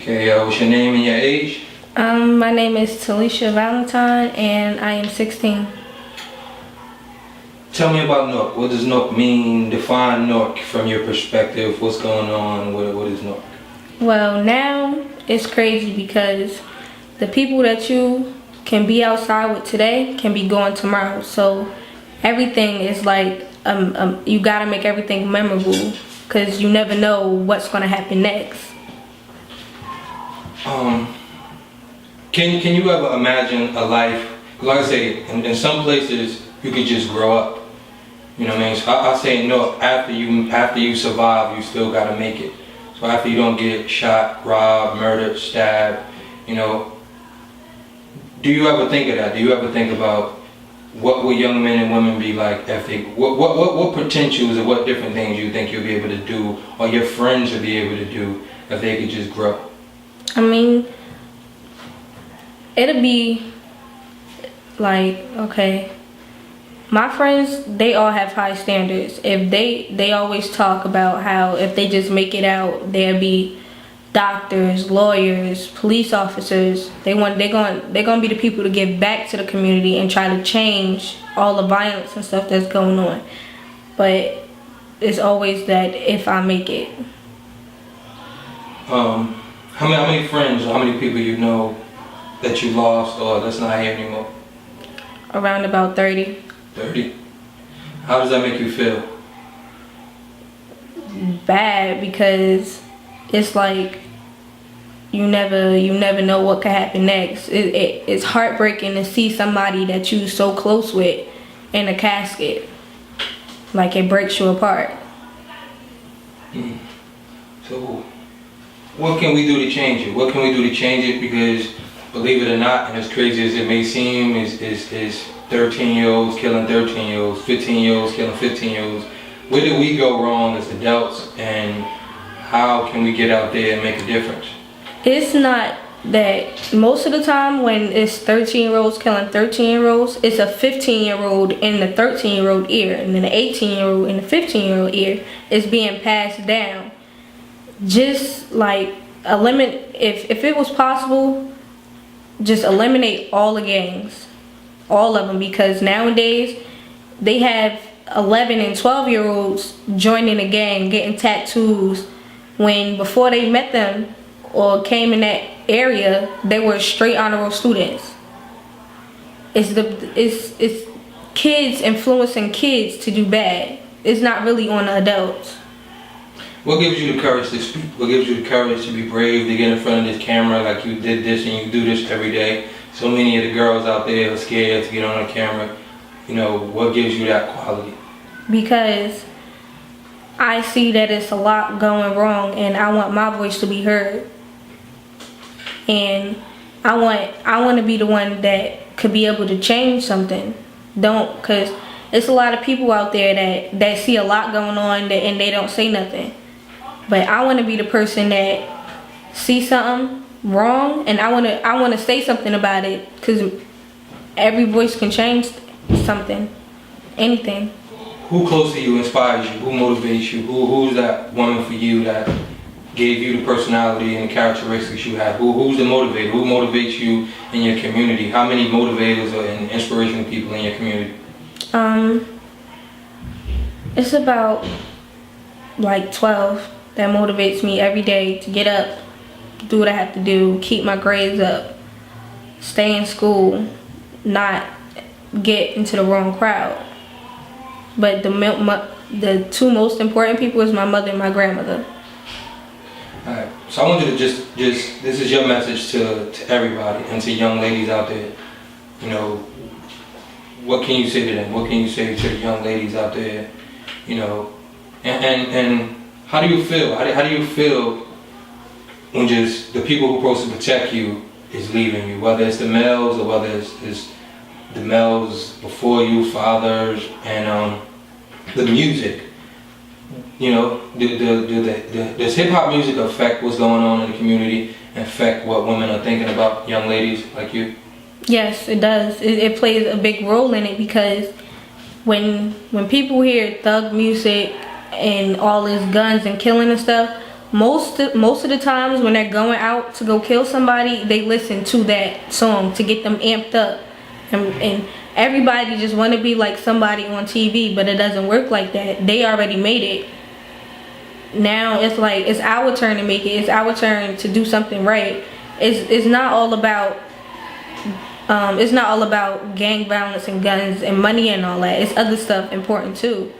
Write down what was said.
Okay, what's your name and your age? My name is Talicia Valentine and I am 16. Tell me about Newark. What does Newark mean? Define Newark from your perspective. What's going on? What is Newark? Well, now it's crazy because the people that you can be outside with today can be gone tomorrow. So everything is like, you gotta make everything memorable because you never know what's gonna happen next. Can you ever imagine a life? Like I say, in some places you could just grow up. You know what I mean? So I say no. After you survive, you still gotta make it. So after you don't get shot, robbed, murdered, stabbed, you know. Do you ever think of that? Do you ever think about what will young men and women be like if they, what potentials or what different things you think you'll be able to do, or your friends will be able to do if they could just grow? I mean, it'll be like, okay, my friends, they all have high standards. If they always talk about how if they just make it out, they'll be doctors, lawyers, police officers. They're gonna be the people to give back to the community and try to change all the violence and stuff that's going on. But it's always that if I make it. How many friends or how many people you know that you lost or that's not here anymore? Around about 30. 30? How does that make you feel? Bad, because it's like you never know what could happen next. It's heartbreaking to see somebody that you so close with in a casket. Like, it breaks you apart. So what can we do to change it? What can we do to change it? Because believe it or not, and as crazy as it may seem, is 13-year-olds killing 13-year-olds, 15-year-olds killing 15-year-olds. Where did we go wrong as adults, and how can we get out there and make a difference? It's not that most of the time when it's 13-year-olds killing 13-year-olds, it's a 15-year-old in the 13-year-old ear, and then the 18-year-old in the 15-year-old ear is being passed down. Just like eliminate, if it was possible, just eliminate all the gangs, all of them, because nowadays they have 11 and 12-year-olds joining a gang, getting tattoos, when before they met them or came in that area, they were straight honor roll students. It's kids influencing kids to do bad. It's not really on the adults. What gives you the courage to speak? What gives you the courage to be brave, to get in front of this camera like you did this and you do this every day? So many of the girls out there are scared to get on the camera. You know, what gives you that quality? Because I see that it's a lot going wrong and I want my voice to be heard. And I want to be the one that could be able to change something. Because it's a lot of people out there that see a lot going on and they don't say nothing. But I want to be the person that sees something wrong and I want to say something about it, because every voice can change something, anything. Who close to you inspires you? Who motivates you? Who's that woman for you that gave you the personality and the characteristics you have? Who's the motivator? Who motivates you in your community? How many motivators and inspirational people in your community? It's about like 12 that motivates me every day to get up, do what I have to do, keep my grades up, stay in school, not get into the wrong crowd. But the two most important people is my mother and my grandmother. Alright, so I want you to just this is your message to everybody and to young ladies out there. You know, what can you say to them? What can you say to the young ladies out there? You know, and how do you feel? How do you feel when just the people who are supposed to protect you is leaving you? Whether it's the males or whether it's the males before you, fathers, and the music. You know, does hip hop music affect what's going on in the community and affect what women are thinking about young ladies like you? Yes, it does. It plays a big role in it, because when people hear thug music and all this guns and killing and stuff, most of the times when they're going out to go kill somebody, they listen to that song to get them amped up, and everybody just want to be like somebody on TV, but it doesn't work like that. They already made it. Now it's like it's our turn to make it. It's our turn to do something right. It's not all about gang violence and guns and money and all that. It's other stuff important too.